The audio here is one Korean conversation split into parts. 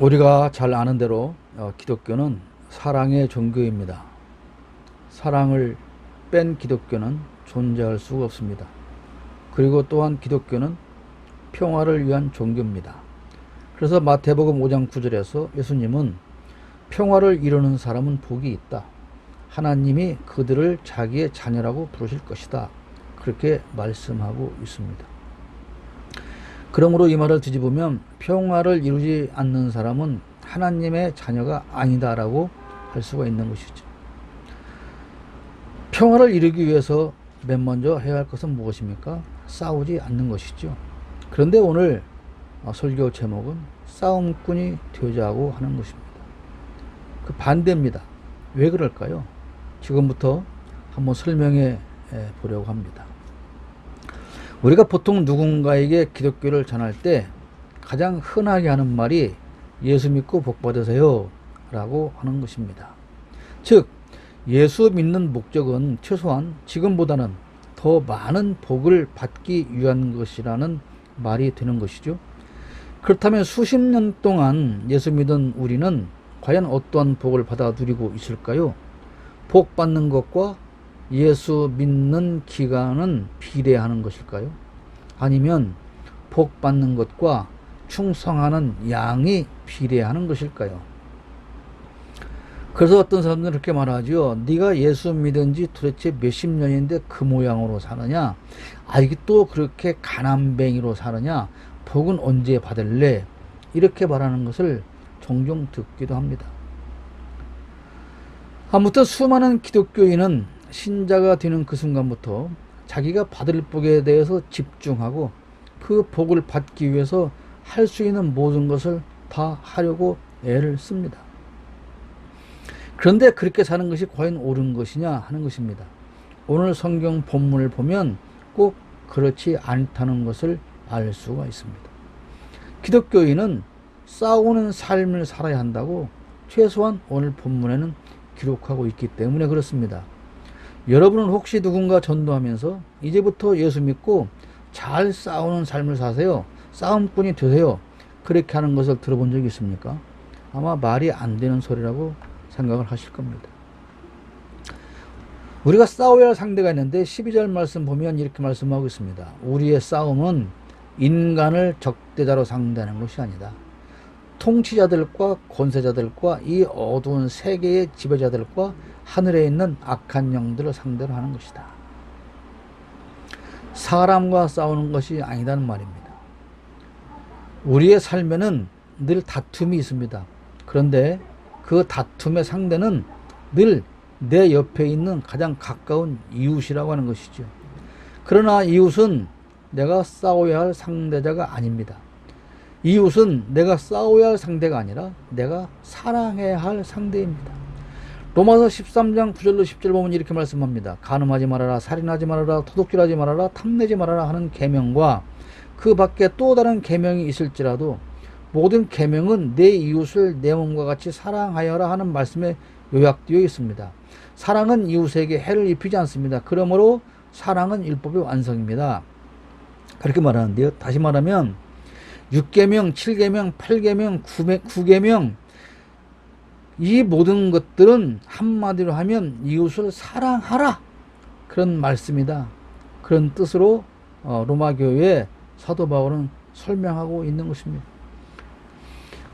우리가 잘 아는 대로 기독교는 사랑의 종교입니다. 사랑을 뺀 기독교는 존재할 수가 없습니다. 그리고 또한 기독교는 평화를 위한 종교입니다. 그래서 마태복음 5장 9절에서 예수님은 평화를 이루는 사람은 복이 있다. 하나님이 그들을 자기의 자녀라고 부르실 것이다. 그렇게 말씀하고 있습니다. 그러므로 이 말을 뒤집으면 평화를 이루지 않는 사람은 하나님의 자녀가 아니다라고 할 수가 있는 것이죠. 평화를 이루기 위해서 맨 먼저 해야 할 것은 무엇입니까? 싸우지 않는 것이죠. 그런데 오늘 설교 제목은 싸움꾼이 되자고 하는 것입니다. 그 반대입니다. 왜 그럴까요? 지금부터 한번 설명해 보려고 합니다. 우리가 보통 누군가에게 기독교를 전할 때 가장 흔하게 하는 말이 예수 믿고 복 받으세요 라고 하는 것입니다. 즉 예수 믿는 목적은 최소한 지금보다는 더 많은 복을 받기 위한 것이라는 말이 되는 것이죠. 그렇다면 수십 년 동안 예수 믿은 우리는 과연 어떠한 복을 받아 누리고 있을까요? 복 받는 것과 예수 믿는 기간은 비례하는 것일까요? 아니면 복 받는 것과 충성하는 양이 비례하는 것일까요? 그래서 어떤 사람들은 그렇게 말하죠. 네가 예수 믿은 지 도대체 몇십 년인데 그 모양으로 사느냐? 아직도 그렇게 가난뱅이로 사느냐? 복은 언제 받을래? 이렇게 말하는 것을 종종 듣기도 합니다. 아무튼 수많은 기독교인은 신자가 되는 그 순간부터 자기가 받을 복에 대해서 집중하고 그 복을 받기 위해서 할 수 있는 모든 것을 다 하려고 애를 씁니다. 그런데 그렇게 사는 것이 과연 옳은 것이냐 하는 것입니다. 오늘 성경 본문을 보면 꼭 그렇지 않다는 것을 알 수가 있습니다. 기독교인은 싸우는 삶을 살아야 한다고 최소한 오늘 본문에는 기록하고 있기 때문에 그렇습니다. 여러분은 혹시 누군가 전도하면서 이제부터 예수 믿고 잘 싸우는 삶을 사세요, 싸움꾼이 되세요, 그렇게 하는 것을 들어본 적이 있습니까? 아마 말이 안 되는 소리라고 생각을 하실 겁니다. 우리가 싸워야 할 상대가 있는데 12절 말씀 보면 이렇게 말씀하고 있습니다. 우리의 싸움은 인간을 적대자로 상대하는 것이 아니다. 통치자들과 권세자들과 이 어두운 세계의 지배자들과 하늘에 있는 악한 영들을 상대로 하는 것이다. 사람과 싸우는 것이 아니다는 말입니다. 우리의 삶에는 늘 다툼이 있습니다. 그런데 그 다툼의 상대는 늘 내 옆에 있는 가장 가까운 이웃이라고 하는 것이죠. 그러나 이웃은 내가 싸워야 할 상대자가 아닙니다. 이웃은 내가 싸워야 할 상대가 아니라 내가 사랑해야 할 상대입니다. 로마서 13장 9절로 10절 보면 이렇게 말씀합니다. 간음하지 말아라, 살인하지 말아라, 도둑질하지 말아라, 탐내지 말아라 하는 계명과 그 밖에 또 다른 계명이 있을지라도 모든 계명은 내 이웃을 내 몸과 같이 사랑하여라 하는 말씀에 요약되어 있습니다. 사랑은 이웃에게 해를 입히지 않습니다. 그러므로 사랑은 율법의 완성입니다. 그렇게 말하는데요. 다시 말하면 6계명, 7계명, 8계명, 9계명 이 모든 것들은 한마디로 하면 이웃을 사랑하라 그런 말씀이다. 그런 뜻으로 로마교회 사도 바울은 설명하고 있는 것입니다.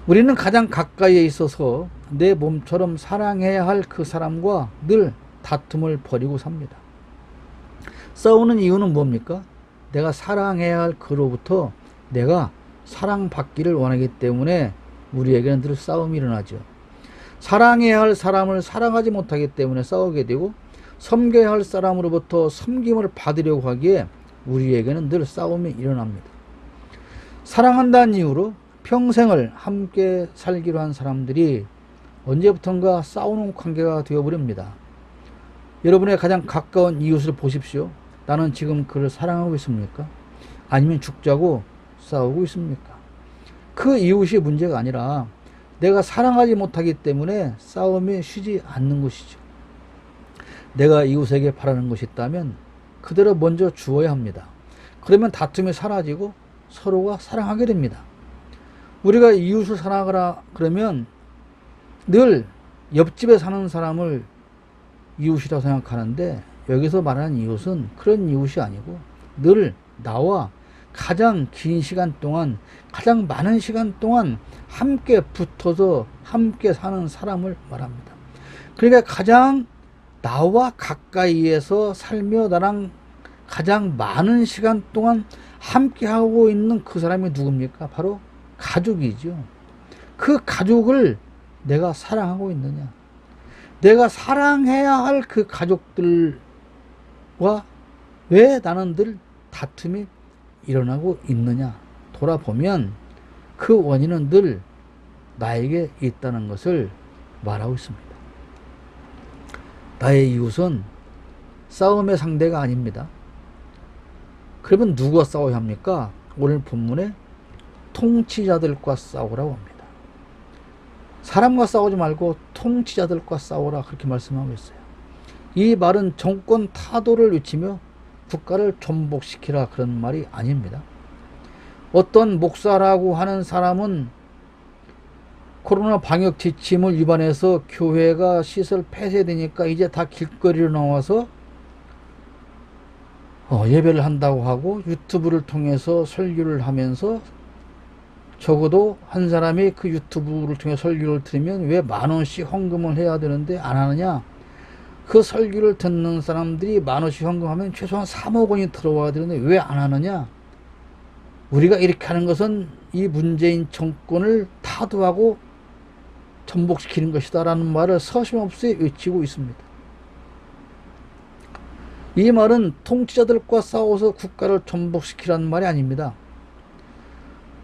우리는 가장 가까이에 있어서 내 몸처럼 사랑해야 할 그 사람과 늘 다툼을 벌이고 삽니다. 싸우는 이유는 뭡니까? 내가 사랑해야 할 그로부터 내가 사랑받기를 원하기 때문에 우리에게는 늘 싸움이 일어나죠. 사랑해야 할 사람을 사랑하지 못하기 때문에 싸우게 되고 섬겨야 할 사람으로부터 섬김을 받으려고 하기에 우리에게는 늘 싸움이 일어납니다. 사랑한다는 이유로 평생을 함께 살기로 한 사람들이 언제부턴가 싸우는 관계가 되어버립니다. 여러분의 가장 가까운 이웃을 보십시오. 나는 지금 그를 사랑하고 있습니까? 아니면 죽자고 싸우고 있습니까? 그 이웃이 문제가 아니라 내가 사랑하지 못하기 때문에 싸움이 쉬지 않는 것이죠. 내가 이웃에게 바라는 것이 있다면 그대로 먼저 주어야 합니다. 그러면 다툼이 사라지고 서로가 사랑하게 됩니다. 우리가 이웃을 사랑하라 그러면 늘 옆집에 사는 사람을 이웃이라고 생각하는데, 여기서 말하는 이웃은 그런 이웃이 아니고 늘 나와 가장 긴 시간 동안, 가장 많은 시간 동안 함께 붙어서 함께 사는 사람을 말합니다. 그러니까 가장 나와 가까이에서 살며 나랑 가장 많은 시간 동안 함께 하고 있는 그 사람이 누굽니까? 바로 가족이죠. 그 가족을 내가 사랑하고 있느냐? 내가 사랑해야 할 그 가족들과 왜 나는 늘 다툼이 일어나고 있느냐? 돌아보면 그 원인은 늘 나에게 있다는 것을 말하고 있습니다. 나의 이웃은 싸움의 상대가 아닙니다. 그러면 누구와 싸워야 합니까? 오늘 본문에 통치자들과 싸우라고 합니다. 사람과 싸우지 말고 통치자들과 싸우라, 그렇게 말씀하고 있어요. 이 말은 정권 타도를 외치며 국가를 전복시키라, 그런 말이 아닙니다. 어떤 목사라고 하는 사람은 코로나 방역 지침을 위반해서 교회가 시설 폐쇄되니까 이제 다 길거리로 나와서 예배를 한다고 하고 유튜브를 통해서 설교를 하면서, 적어도 한 사람이 그 유튜브를 통해 설교를 들으면 왜 10,000원씩 헌금을 해야 되는데 안 하느냐? 그 설교를 듣는 사람들이 10,000원씩 헌금하면 최소한 3억 원이 들어와야 되는데 왜 안 하느냐? 우리가 이렇게 하는 것은 이 문재인 정권을 타도하고 전복시키는 것이다 라는 말을 서슴없이 외치고 있습니다. 이 말은 통치자들과 싸워서 국가를 전복시키라는 말이 아닙니다.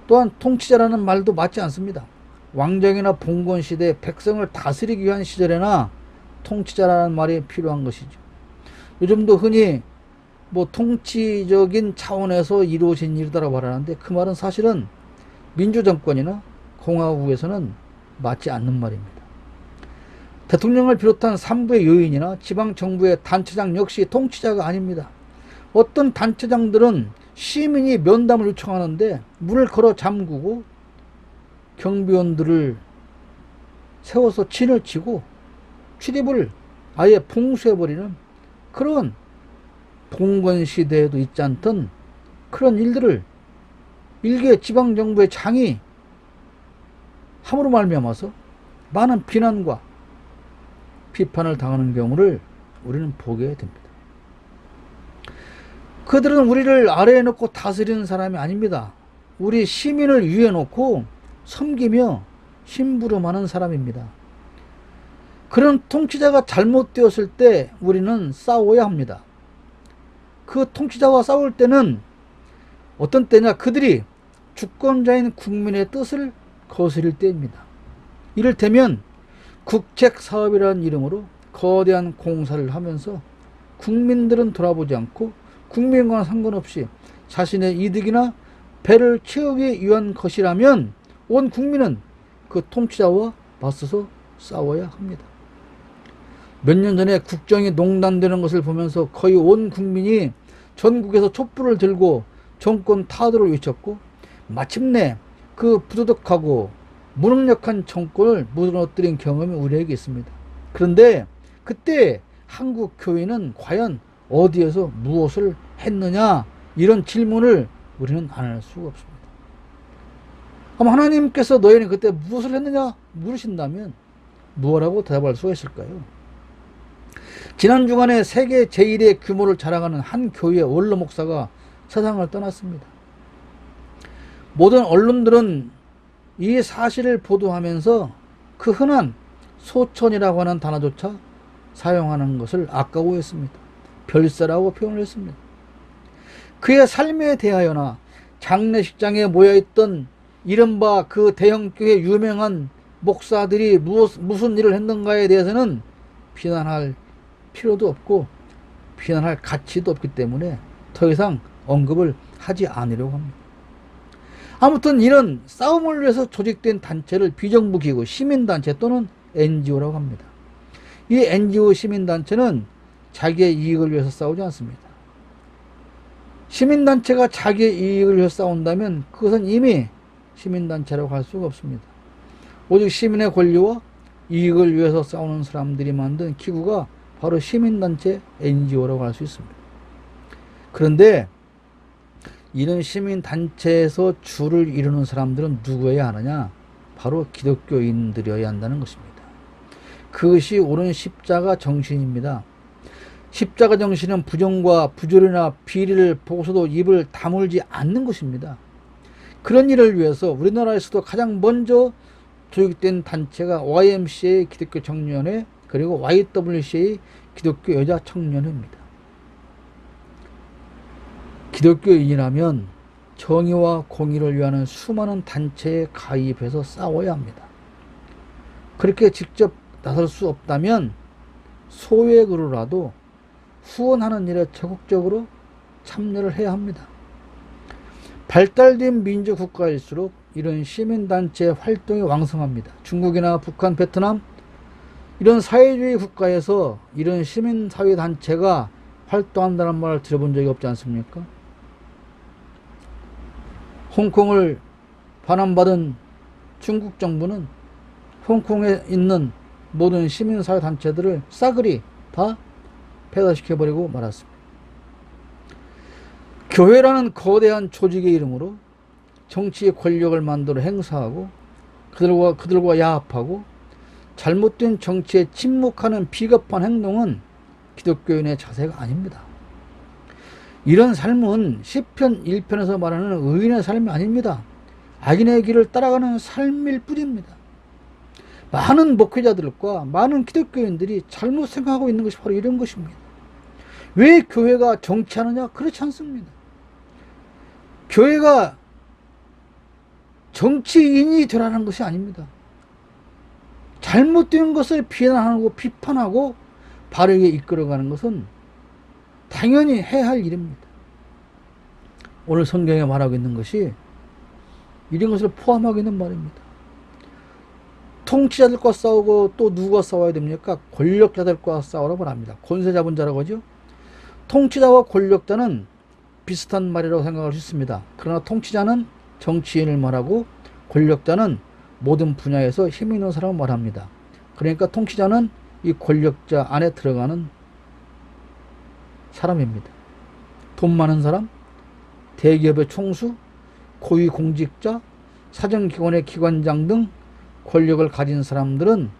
또한 통치자라는 말도 맞지 않습니다. 왕정이나 봉건 시대 백성을 다스리기 위한 시절에나 통치자라는 말이 필요한 것이죠. 요즘도 흔히 통치적인 차원에서 이루어진 일이라고 말하는데, 그 말은 사실은 민주정권이나 공화국에서는 맞지 않는 말입니다. 대통령을 비롯한 산부의 요인이나 지방정부의 단체장 역시 통치자가 아닙니다. 어떤 단체장들은 시민이 면담을 요청하는데 문을 걸어 잠그고 경비원들을 세워서 진을 치고 출입을 아예 봉쇄해버리는 그런 봉건시대에도 있지 않던 그런 일들을 일개 지방정부의 장이 함으로 말미암아서 많은 비난과 비판을 당하는 경우를 우리는 보게 됩니다. 그들은 우리를 아래에 놓고 다스리는 사람이 아닙니다. 우리 시민을 위에 놓고 섬기며 심부름하는 사람입니다. 그런 통치자가 잘못되었을 때 우리는 싸워야 합니다. 그 통치자와 싸울 때는 어떤 때냐? 그들이 주권자인 국민의 뜻을 거스릴 때입니다. 이를테면 국책사업이라는 이름으로 거대한 공사를 하면서 국민들은 돌아보지 않고 국민과 상관없이 자신의 이득이나 배를 채우기 위한 것이라면 온 국민은 그 통치자와 맞서서 싸워야 합니다. 몇 년 전에 국정이 농단되는 것을 보면서 거의 온 국민이 전국에서 촛불을 들고 정권 타도를 외쳤고, 마침내 그 부도덕하고 무능력한 정권을 무너뜨린 경험이 우리에게 있습니다. 그런데 그때 한국 교회는 과연 어디에서 무엇을 했느냐, 이런 질문을 우리는 안 할 수가 없습니다. 그럼 하나님께서 너희는 그때 무엇을 했느냐 물으신다면 무엇라고 대답할 수가 있을까요? 지난 주간에 세계 제1의 규모를 자랑하는 한 교회의 원로 목사가 세상을 떠났습니다. 모든 언론들은 이 사실을 보도하면서 그 흔한 소천이라고 하는 단어조차 사용하는 것을 아까워했습니다. 별세라고 표현을 했습니다. 그의 삶에 대하여나 장례식장에 모여있던 이른바 그 대형교회 유명한 목사들이 무슨 일을 했는가에 대해서는 비난할 필요도 없고 비난할 가치도 없기 때문에 더 이상 언급을 하지 않으려고 합니다. 아무튼 이런 싸움을 위해서 조직된 단체를 비정부기구, 시민단체 또는 NGO라고 합니다. 이 NGO 시민단체는 자기의 이익을 위해서 싸우지 않습니다. 시민단체가 자기의 이익을 위해서 싸운다면 그것은 이미 시민단체라고 할 수가 없습니다. 오직 시민의 권리와 이익을 위해서 싸우는 사람들이 만든 기구가 바로 시민단체 NGO라고 할 수 있습니다. 그런데 이런 시민단체에서 주를 이루는 사람들은 누구여야 하느냐? 바로 기독교인들이어야 한다는 것입니다. 그것이 옳은 십자가 정신입니다. 십자가 정신은 부정과 부조리나 비리를 보고서도 입을 다물지 않는 것입니다. 그런 일을 위해서 우리나라에서도 가장 먼저 조직된 단체가 YMCA 기독교 청년회 그리고 YWCA 기독교 여자 청년회입니다. 기독교인이라면 정의와 공의를 위하는 수많은 단체에 가입해서 싸워야 합니다. 그렇게 직접 나설 수 없다면 소액으로라도 후원하는 일에 적극적으로 참여를 해야 합니다. 발달된 민주국가일수록 이런 시민단체 활동이 왕성합니다. 중국이나 북한, 베트남 이런 사회주의 국가에서 이런 시민사회단체가 활동한다는 말을 들어본 적이 없지 않습니까? 홍콩을 반환받은 중국 정부는 홍콩에 있는 모든 시민사회단체들을 싸그리 다 폐쇄시켜버리고 말았습니다. 교회라는 거대한 조직의 이름으로 정치의 권력을 만들어 행사하고 그들과 야합하고 잘못된 정치에 침묵하는 비겁한 행동은 기독교인의 자세가 아닙니다. 이런 삶은 시편 1편에서 말하는 의인의 삶이 아닙니다. 악인의 길을 따라가는 삶일 뿐입니다. 많은 목회자들과 많은 기독교인들이 잘못 생각하고 있는 것이 바로 이런 것입니다. 왜 교회가 정치하느냐? 그렇지 않습니다. 교회가 정치인이 되라는 것이 아닙니다. 잘못된 것을 비난하고 비판하고 바르게 이끌어가는 것은 당연히 해야 할 일입니다. 오늘 성경에 말하고 있는 것이 이런 것을 포함하고 있는 말입니다. 통치자들과 싸우고 또 누구와 싸워야 됩니까? 권력자들과 싸우라고 합니다. 권세 잡은 자라고 하죠. 통치자와 권력자는 비슷한 말이라고 생각할 수 있습니다. 그러나 통치자는 정치인을 말하고 권력자는 모든 분야에서 힘 있는 사람을 말합니다. 그러니까 통치자는 이 권력자 안에 들어가는 사람입니다. 돈 많은 사람, 대기업의 총수, 고위공직자, 사정기관의 기관장 등 권력을 가진 사람들은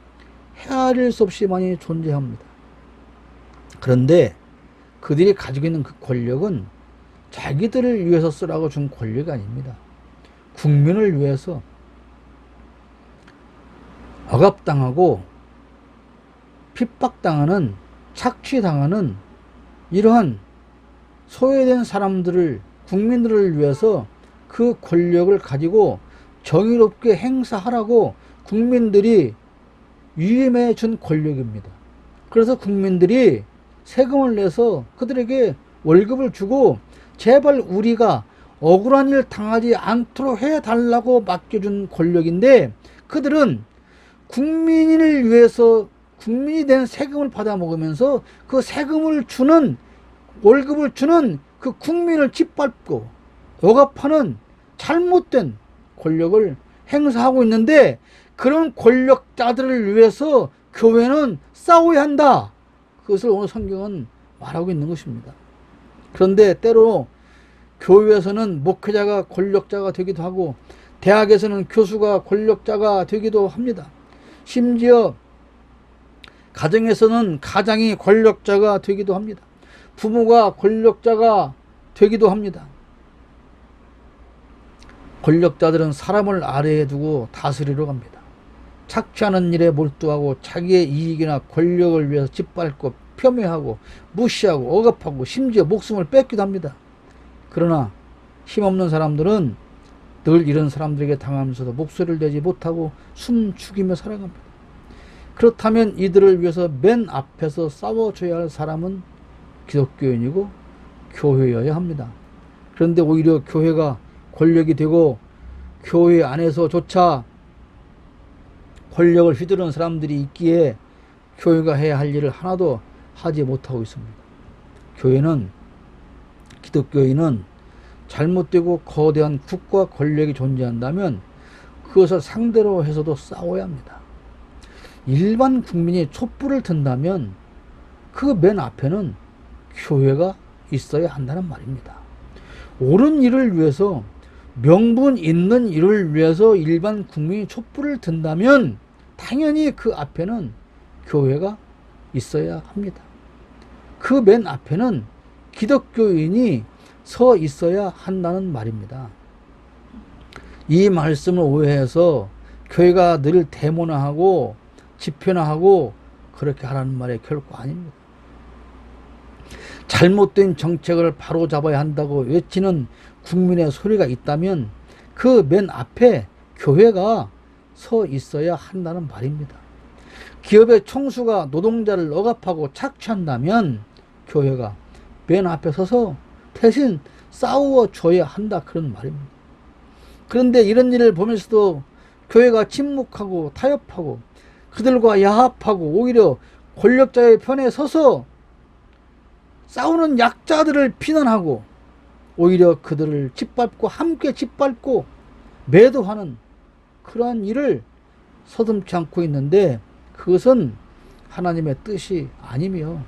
헤아릴 수 없이 많이 존재합니다. 그런데 그들이 가지고 있는 그 권력은 자기들을 위해서 쓰라고 준 권력이 아닙니다. 국민을 위해서 억압당하고 핍박당하는, 착취당하는 이러한 소외된 사람들을, 국민들을 위해서 그 권력을 가지고 정의롭게 행사하라고 국민들이 위임해 준 권력입니다. 그래서 국민들이 세금을 내서 그들에게 월급을 주고 제발 우리가 억울한 일 당하지 않도록 해달라고 맡겨준 권력인데, 그들은 국민을 위해서 국민이 된 세금을 받아 먹으면서 그 세금을 주는, 월급을 주는 그 국민을 짓밟고 억압하는 잘못된 권력을 행사하고 있는데, 그런 권력자들을 위해서 교회는 싸워야 한다. 그것을 오늘 성경은 말하고 있는 것입니다. 그런데 때로 교회에서는 목회자가 권력자가 되기도 하고 대학에서는 교수가 권력자가 되기도 합니다. 심지어 가정에서는 가장이 권력자가 되기도 합니다. 부모가 권력자가 되기도 합니다. 권력자들은 사람을 아래에 두고 다스리러 갑니다. 착취하는 일에 몰두하고 자기의 이익이나 권력을 위해서 짓밟고 폄훼하고 무시하고 억압하고 심지어 목숨을 뺏기도 합니다. 그러나 힘없는 사람들은 늘 이런 사람들에게 당하면서도 목소리를 내지 못하고 숨죽이며 살아갑니다. 그렇다면 이들을 위해서 맨 앞에서 싸워줘야 할 사람은 기독교인이고 교회여야 합니다. 그런데 오히려 교회가 권력이 되고 교회 안에서조차 권력을 휘두르는 사람들이 있기에 교회가 해야 할 일을 하나도 하지 못하고 있습니다. 교회는, 기독교인은 잘못되고 거대한 국가 권력이 존재한다면 그것을 상대로 해서도 싸워야 합니다. 일반 국민이 촛불을 든다면 그 맨 앞에는 교회가 있어야 한다는 말입니다. 옳은 일을 위해서, 명분 있는 일을 위해서 일반 국민이 촛불을 든다면 당연히 그 앞에는 교회가 있어야 합니다. 그 맨 앞에는 기독교인이 서 있어야 한다는 말입니다. 이 말씀을 오해해서 교회가 늘 데모나하고 집회나하고 그렇게 하라는 말이 결코 아닙니다. 잘못된 정책을 바로잡아야 한다고 외치는 국민의 소리가 있다면 그 맨 앞에 교회가 서 있어야 한다는 말입니다. 기업의 총수가 노동자를 억압하고 착취한다면 교회가 맨 앞에 서서 대신 싸워줘야 한다, 그런 말입니다. 그런데 이런 일을 보면서도 교회가 침묵하고 타협하고 그들과 야합하고 오히려 권력자의 편에 서서 싸우는 약자들을 비난하고 오히려 그들을 짓밟고 함께 짓밟고 매도하는 그러한 일을 서슴지 않고 있는데, 그것은 하나님의 뜻이 아니며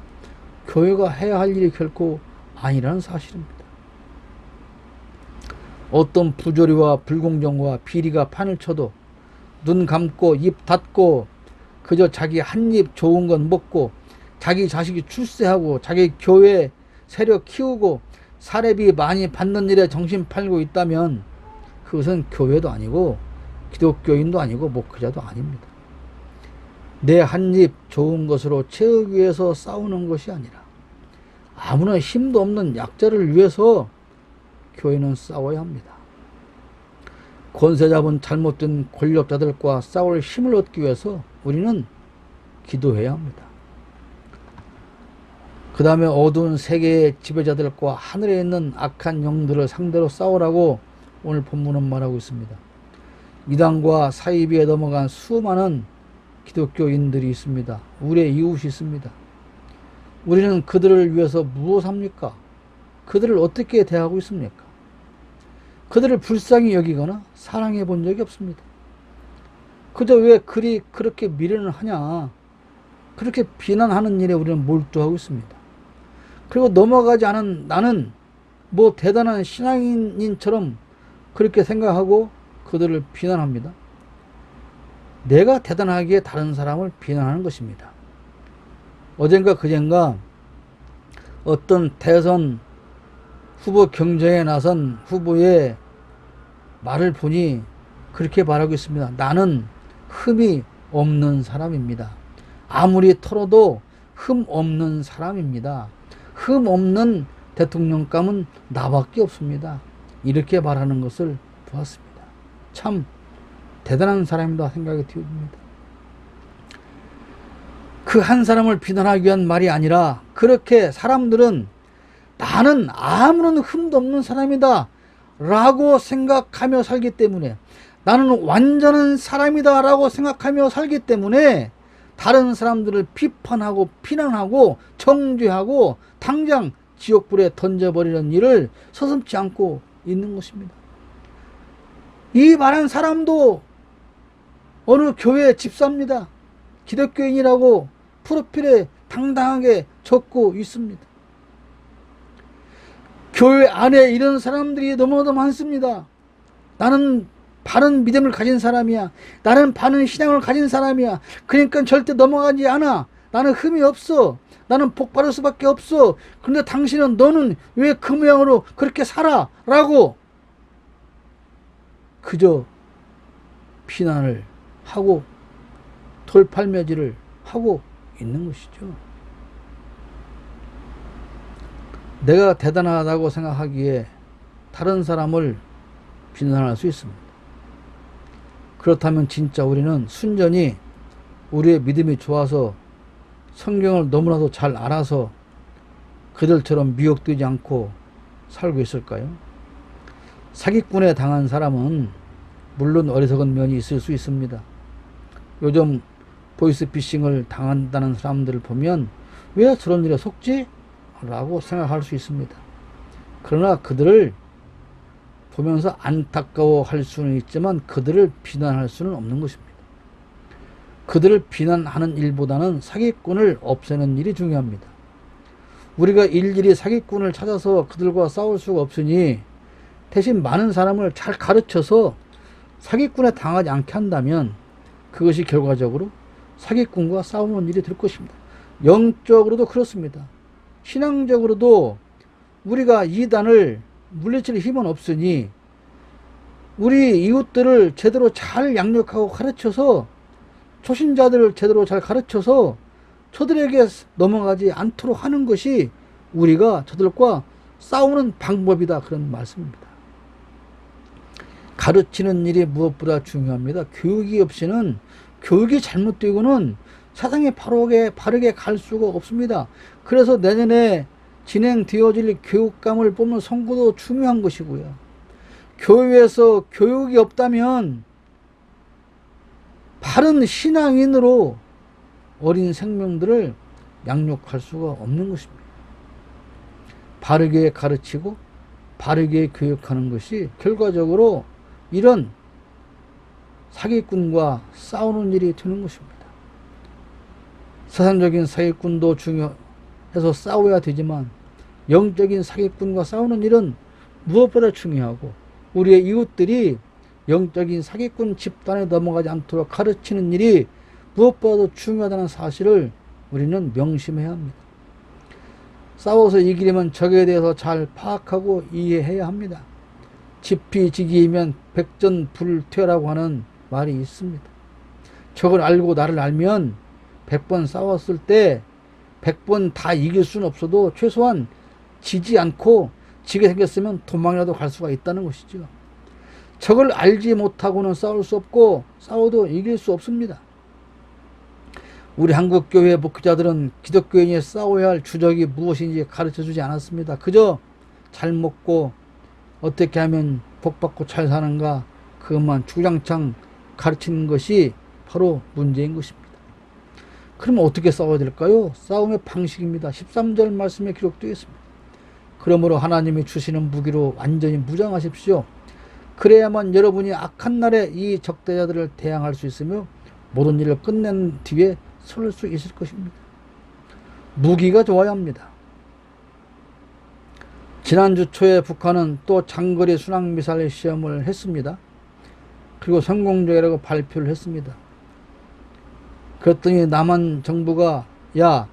교회가 해야 할 일이 결코 아니라는 사실입니다. 어떤 부조리와 불공정과 비리가 판을 쳐도 눈 감고 입 닫고 그저 자기 한 입 좋은 건 먹고 자기 자식이 출세하고 자기 교회 세력 키우고 사례비 많이 받는 일에 정신 팔고 있다면 그것은 교회도 아니고 기독교인도 아니고 목회자도 아닙니다. 내 한 입 좋은 것으로 채우기 위해서 싸우는 것이 아니라 아무런 힘도 없는 약자를 위해서 교회는 싸워야 합니다. 권세 잡은 잘못된 권력자들과 싸울 힘을 얻기 위해서 우리는 기도해야 합니다. 그 다음에 어두운 세계의 지배자들과 하늘에 있는 악한 영들을 상대로 싸우라고 오늘 본문은 말하고 있습니다. 이단과 사이비에 넘어간 수많은 기독교인들이 있습니다. 우리의 이웃이 있습니다. 우리는 그들을 위해서 무엇합니까? 그들을 어떻게 대하고 있습니까? 그들을 불쌍히 여기거나 사랑해 본 적이 없습니다. 그저 왜 그리 그렇게 미련을 하냐, 그렇게 비난하는 일에 우리는 몰두하고 있습니다. 그리고 넘어가지 않은 나는 뭐 대단한 신앙인처럼 그렇게 생각하고 그들을 비난합니다. 내가 대단하기에 다른 사람을 비난하는 것입니다. 어젠가 그젠가 어떤 대선 후보 경쟁에 나선 후보의 말을 보니 그렇게 말하고 있습니다. 나는 흠이 없는 사람입니다. 아무리 털어도 흠 없는 사람입니다. 흠 없는 대통령감은 나밖에 없습니다. 이렇게 말하는 것을 보았습니다. 참 대단한 사람이다 생각이 듭니다. 그 한 사람을 비난하기 위한 말이 아니라 그렇게 사람들은 나는 아무런 흠도 없는 사람이다 라고 생각하며 살기 때문에, 나는 완전한 사람이다 라고 생각하며 살기 때문에 다른 사람들을 비판하고 비난하고 정죄하고 당장 지옥불에 던져버리는 일을 서슴지 않고 있는 것입니다. 이 많은 사람도 어느 교회 집사입니다. 기독교인이라고 프로필에 당당하게 적고 있습니다. 교회 안에 이런 사람들이 너무나도 많습니다. 나는 바른 믿음을 가진 사람이야. 나는 바른 신앙을 가진 사람이야. 그러니까 절대 넘어가지 않아. 나는 흠이 없어. 나는 복 받을 수밖에 없어. 그런데 당신은, 너는 왜 그 모양으로 그렇게 살아? 라고 그저 비난을 하고 돌팔매질을 하고 있는 것이죠. 내가 대단하다고 생각하기에 다른 사람을 비난할 수 있습니다. 그렇다면 진짜 우리는 순전히 우리의 믿음이 좋아서 성경을 너무나도 잘 알아서 그들처럼 미혹되지 않고 살고 있을까요? 사기꾼에 당한 사람은 물론 어리석은 면이 있을 수 있습니다. 요즘 보이스피싱을 당한다는 사람들을 보면 왜 저런 일에 속지? 라고 생각할 수 있습니다. 그러나 그들을 보면서 안타까워할 수는 있지만 그들을 비난할 수는 없는 것입니다. 그들을 비난하는 일보다는 사기꾼을 없애는 일이 중요합니다. 우리가 일일이 사기꾼을 찾아서 그들과 싸울 수가 없으니 대신 많은 사람을 잘 가르쳐서 사기꾼에 당하지 않게 한다면 그것이 결과적으로 사기꾼과 싸우는 일이 될 것입니다. 영적으로도 그렇습니다. 신앙적으로도 우리가 이단을 물리칠 힘은 없으니 우리 이웃들을 제대로 잘 양육하고 가르쳐서 초신자들을 제대로 잘 가르쳐서 저들에게 넘어가지 않도록 하는 것이 우리가 저들과 싸우는 방법이다, 그런 말씀입니다. 가르치는 일이 무엇보다 중요합니다. 교육이 없이는, 교육이 잘못되고는 세상에 바르게 갈 수가 없습니다. 그래서 내년에 진행되어질 교육감을 뽑는 선거도 중요한 것이고요. 교회에서 교육이 없다면 바른 신앙인으로 어린 생명들을 양육할 수가 없는 것입니다. 바르게 가르치고 바르게 교육하는 것이 결과적으로 이런 사기꾼과 싸우는 일이 되는 것입니다. 세상적인 사기꾼도 중요해서 싸워야 되지만 영적인 사기꾼과 싸우는 일은 무엇보다 중요하고 우리의 이웃들이 영적인 사기꾼 집단에 넘어가지 않도록 가르치는 일이 무엇보다도 중요하다는 사실을 우리는 명심해야 합니다. 싸워서 이기려면 적에 대해서 잘 파악하고 이해해야 합니다. 지피지기이면 백전불퇴라고 하는 말이 있습니다. 적을 알고 나를 알면 100번 싸웠을 때 100번 다 이길 수는 없어도 최소한 지지 않고 지게 생겼으면 도망이라도 갈 수가 있다는 것이죠. 적을 알지 못하고는 싸울 수 없고 싸워도 이길 수 없습니다. 우리 한국교회 목회자들은 기독교인이 싸워야 할 주적이 무엇인지 가르쳐주지 않았습니다. 그저 잘 먹고 어떻게 하면 복받고 잘 사는가 그것만 주장창 가르치는 것이 바로 문제인 것입니다. 그러면 어떻게 싸워야 될까요? 싸움의 방식입니다. 13절 말씀에 기록되어 있습니다. 그러므로 하나님이 주시는 무기로 완전히 무장하십시오. 그래야만 여러분이 악한 날에 이 적대자들을 대항할 수 있으며 모든 일을 끝낸 뒤에 설 수 있을 것입니다. 무기가 좋아야 합니다. 지난주 초에 북한은 또 장거리 순항미사일 시험을 했습니다. 그리고 성공적이라고 발표를 했습니다. 그랬더니 남한 정부가 야,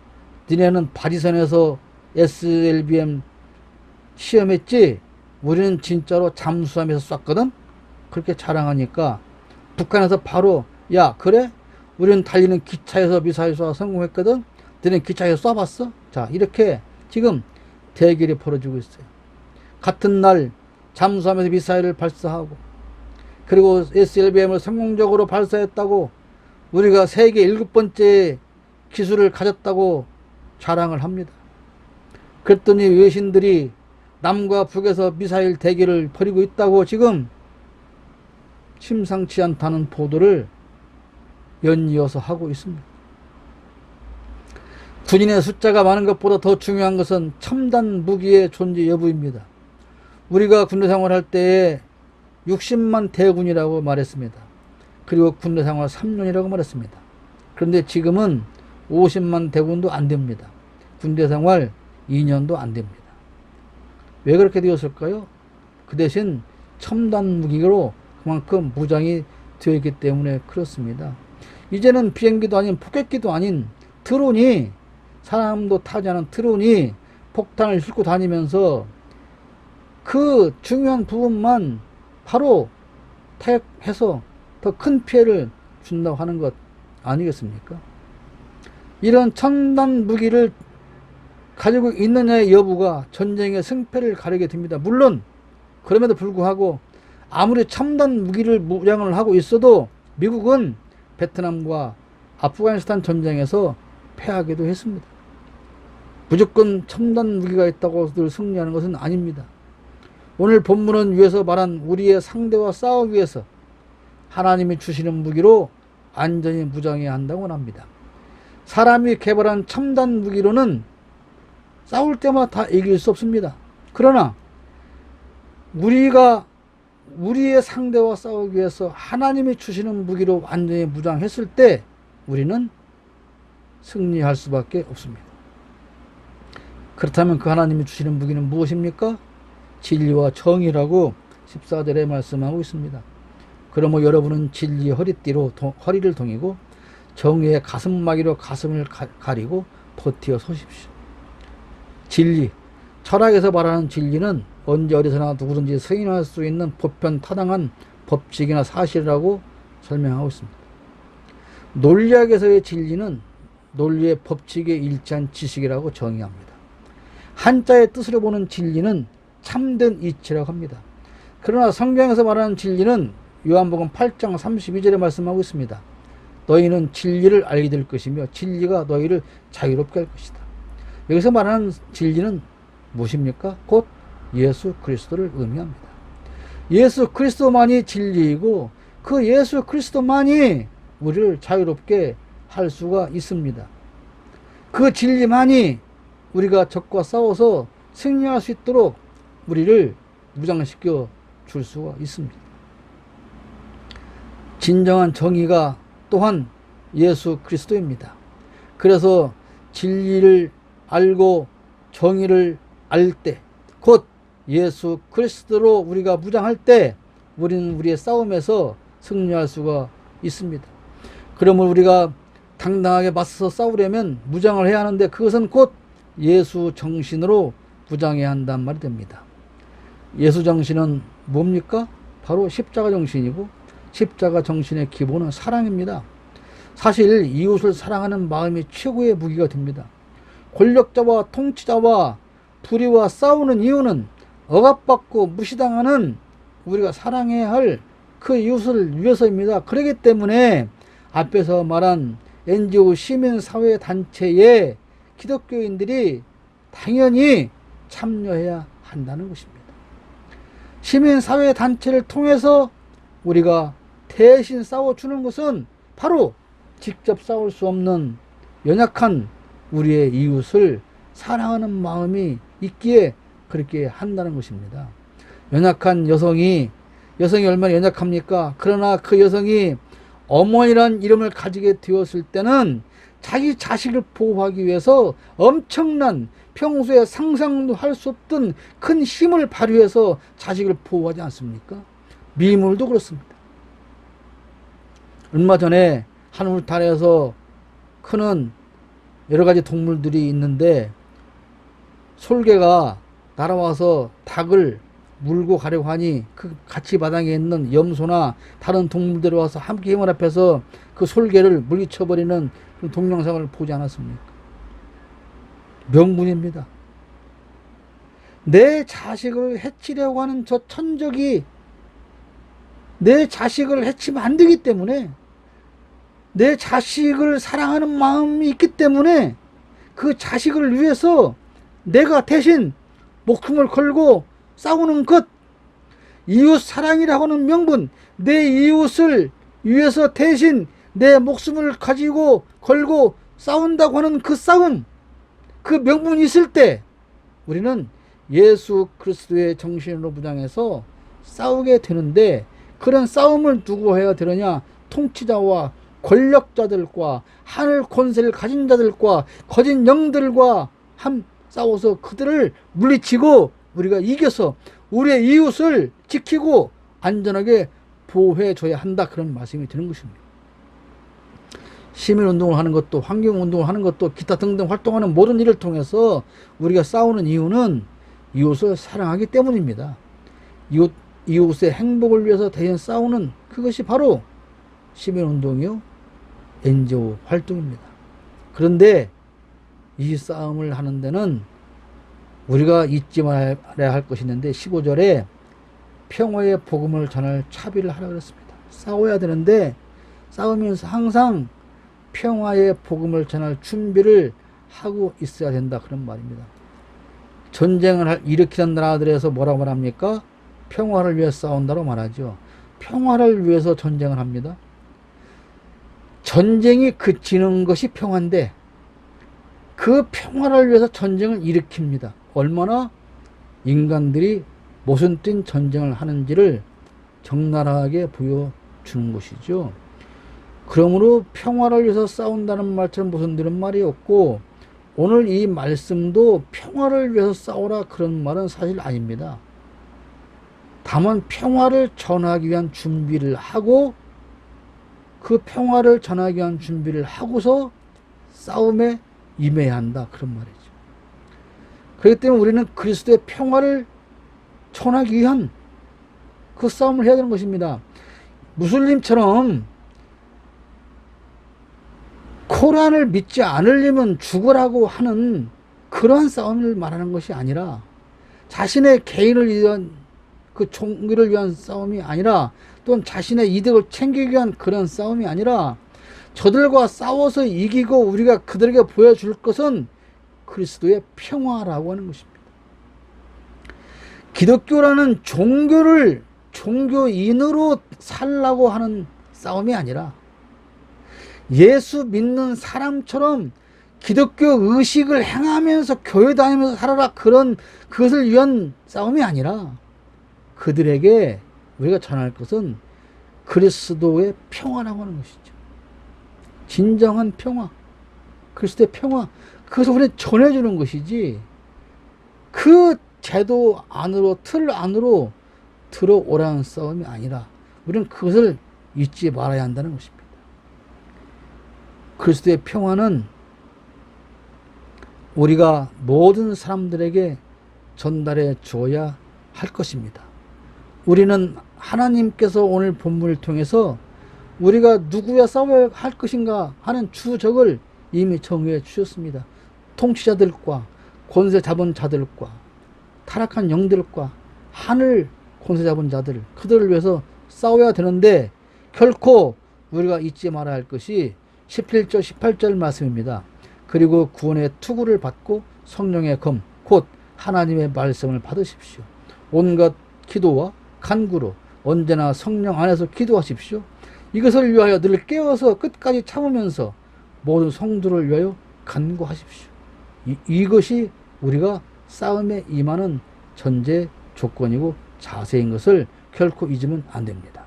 니네는 바지선에서 SLBM 시험했지? 우리는 진짜로 잠수함에서 쐈거든? 그렇게 자랑하니까 북한에서 바로 야, 그래? 우리는 달리는 기차에서 미사일 쏴 성공했거든? 너는 기차에서 쏴봤어? 자, 이렇게 지금 대결이 벌어지고 있어요. 같은 날 잠수함에서 미사일을 발사하고 그리고 SLBM을 성공적으로 발사했다고 우리가 세계 7번째 기술을 가졌다고 자랑을 합니다. 그랬더니 외신들이 남과 북에서 미사일 대결을 벌이고 있다고 지금 심상치 않다는 보도를 연이어서 하고 있습니다. 군인의 숫자가 많은 것보다 더 중요한 것은 첨단 무기의 존재 여부입니다. 우리가 군대 생활할 때에 60만 대군이라고 말했습니다. 그리고 군대 생활 3년이라고 말했습니다. 그런데 지금은 50만 대군도 안 됩니다. 군대 생활 2년도 안 됩니다. 왜 그렇게 되었을까요? 그 대신 첨단 무기로 그만큼 무장이 되어 있기 때문에 그렇습니다. 이제는 비행기도 아닌 폭격기도 아닌 드론이, 사람도 타지 않은 드론이 폭탄을 싣고 다니면서 그 중요한 부분만 바로 타격해서 더 큰 피해를 준다고 하는 것 아니겠습니까? 이런 첨단 무기를 가지고 있느냐의 여부가 전쟁의 승패를 가리게 됩니다. 물론 그럼에도 불구하고 아무리 첨단 무기를 무장을 하고 있어도 미국은 베트남과 아프가니스탄 전쟁에서 패하기도 했습니다. 무조건 첨단 무기가 있다고 늘 승리하는 것은 아닙니다. 오늘 본문은 위에서 말한 우리의 상대와 싸우기 위해서 하나님이 주시는 무기로 완전히 무장해야 한다고 합니다. 사람이 개발한 첨단 무기로는 싸울 때마다 다 이길 수 없습니다. 그러나 우리가 우리의 상대와 싸우기 위해서 하나님이 주시는 무기로 완전히 무장했을 때 우리는 승리할 수밖에 없습니다. 그렇다면 그 하나님이 주시는 무기는 무엇입니까? 진리와 정의라고 14절에 말씀하고 있습니다. 그러므로 여러분은 진리의 허리를 동이고 정의의 가슴막이로 가슴을 가리고 버티어 서십시오. 진리, 철학에서 말하는 진리는 언제 어디서나 누구든지 승인할 수 있는 보편 타당한 법칙이나 사실이라고 설명하고 있습니다. 논리학에서의 진리는 논리의 법칙에 일치한 지식이라고 정의합니다. 한자의 뜻으로 보는 진리는 참된 이치라고 합니다. 그러나 성경에서 말하는 진리는 요한복음 8장 32절에 말씀하고 있습니다. 너희는 진리를 알게 될 것이며 진리가 너희를 자유롭게 할 것이다. 여기서 말하는 진리는 무엇입니까? 곧 예수 그리스도를 의미합니다. 예수 그리스도만이 진리이고 그 예수 그리스도만이 우리를 자유롭게 할 수가 있습니다. 그 진리만이 우리가 적과 싸워서 승리할 수 있도록 우리를 무장시켜 줄 수가 있습니다. 진정한 정의가 또한 예수 그리스도입니다. 그래서 진리를 알고 정의를 알 때, 곧 예수 그리스도로 우리가 무장할 때 우리는 우리의 싸움에서 승리할 수가 있습니다. 그러면 우리가 당당하게 맞서서 싸우려면 무장을 해야 하는데 그것은 곧 예수 정신으로 무장해야 한단 말이 됩니다. 예수 정신은 뭡니까? 바로 십자가 정신이고 십자가 정신의 기본은 사랑입니다. 사실 이웃을 사랑하는 마음이 최고의 무기가 됩니다. 권력자와 통치자와 불의와 싸우는 이유는 억압받고 무시당하는 우리가 사랑해야 할 그 이웃을 위해서입니다. 그렇기 때문에 앞에서 말한 NGO 시민사회단체에 기독교인들이 당연히 참여해야 한다는 것입니다. 시민사회단체를 통해서 우리가 대신 싸워주는 것은 바로 직접 싸울 수 없는 연약한 우리의 이웃을 사랑하는 마음이 있기에 그렇게 한다는 것입니다. 연약한 여성이 얼마나 연약합니까? 그러나 그 여성이 어머니란 이름을 가지게 되었을 때는 자기 자식을 보호하기 위해서 엄청난 평소에 상상도 할 수 없던 큰 힘을 발휘해서 자식을 보호하지 않습니까? 미물도 그렇습니다. 얼마 전에 한 울타리에서 크는 여러 가지 동물들이 있는데 솔개가 날아와서 닭을 물고 가려고 하니 그 같이 마당에 있는 염소나 다른 동물들이 와서 함께 힘을 합해서 그 솔개를 물리쳐버리는 그런 동영상을 보지 않았습니까? 명분입니다. 내 자식을 해치려고 하는 저 천적이 내 자식을 해치면 안 되기 때문에 내 자식을 사랑하는 마음이 있기 때문에 그 자식을 위해서 내가 대신 목숨을 걸고 싸우는 것, 이웃 사랑이라고 하는 명분, 내 이웃을 위해서 대신 내 목숨을 가지고 걸고 싸운다고 하는 그 싸움, 그 명분이 있을 때 우리는 예수 그리스도의 정신으로 무장해서 싸우게 되는데, 그런 싸움을 누구 해야 되느냐? 통치자와 권력자들과 하늘 권세를 가진 자들과 거짓 영들과 싸워서 그들을 물리치고 우리가 이겨서 우리의 이웃을 지키고 안전하게 보호해 줘야 한다, 그런 말씀이 드는 것입니다. 시민운동을 하는 것도, 환경운동을 하는 것도, 기타 등등 활동하는 모든 일을 통해서 우리가 싸우는 이유는 이웃을 사랑하기 때문입니다. 이웃의 행복을 위해서 대신 싸우는 그것이 바로 시민운동이요, NGO 활동입니다. 그런데 이 싸움을 하는 데는 우리가 잊지 말아야 할 것이 있는데, 15절에 평화의 복음을 전할 차비를 하라 그랬습니다. 싸워야 되는데 싸우면서 항상 평화의 복음을 전할 준비를 하고 있어야 된다, 그런 말입니다. 전쟁을 일으키는 나라들에서 뭐라고 말합니까? 평화를 위해 싸운다고 말하죠. 평화를 위해서 전쟁을 합니다. 전쟁이 그치는 것이 평화인데 그 평화를 위해서 전쟁을 일으킵니다. 얼마나 인간들이 모순된 전쟁을 하는지를 적나라하게 보여주는 것이죠. 그러므로 평화를 위해서 싸운다는 말처럼 무슨 들은 말이 없고, 오늘 이 말씀도 평화를 위해서 싸우라 그런 말은 사실 아닙니다. 다만 평화를 전하기 위한 준비를 하고, 그 평화를 전하기 위한 준비를 하고서 싸움에 임해야 한다 그런 말이죠. 그렇기 때문에 우리는 그리스도의 평화를 전하기 위한 그 싸움을 해야 되는 것입니다. 무슬림처럼 코란을 믿지 않으려면 죽으라고 하는 그러한 싸움을 말하는 것이 아니라, 자신의 개인을 위한 그 종교를 위한 싸움이 아니라, 또는 자신의 이득을 챙기기 위한 그런 싸움이 아니라, 저들과 싸워서 이기고 우리가 그들에게 보여줄 것은 그리스도의 평화라고 하는 것입니다. 기독교라는 종교를 종교인으로 살라고 하는 싸움이 아니라, 예수 믿는 사람처럼 기독교 의식을 행하면서 교회 다니면서 살아라, 그것을 위한 싸움이 아니라, 그들에게 우리가 전할 것은 그리스도의 평화라고 하는 것이죠. 진정한 평화, 그리스도의 평화, 그것을 우리는 전해주는 것이지, 그 제도 안으로, 틀 안으로 들어오라는 싸움이 아니라, 우리는 그것을 잊지 말아야 한다는 것입니다. 그리스도의 평화는 우리가 모든 사람들에게 전달해 주어야 할 것입니다. 우리는 하나님께서 오늘 본문을 통해서 우리가 누구와 싸워야 할 것인가 하는 주적을 이미 정해 주셨습니다. 통치자들과 권세 잡은 자들과 타락한 영들과 하늘 권세 잡은 자들, 그들을 위해서 싸워야 되는데, 결코 우리가 잊지 말아야 할 것이 17절 18절 말씀입니다. 그리고 구원의 투구를 받고 성령의 검 곧 하나님의 말씀을 받으십시오. 온갖 기도와 간구로 언제나 성령 안에서 기도하십시오. 이것을 위하여 늘 깨어서 끝까지 참으면서 모든 성도를 위하여 간구하십시오. 이것이 우리가 싸움에 임하는 전제 조건이고 자세인 것을 결코 잊으면 안 됩니다.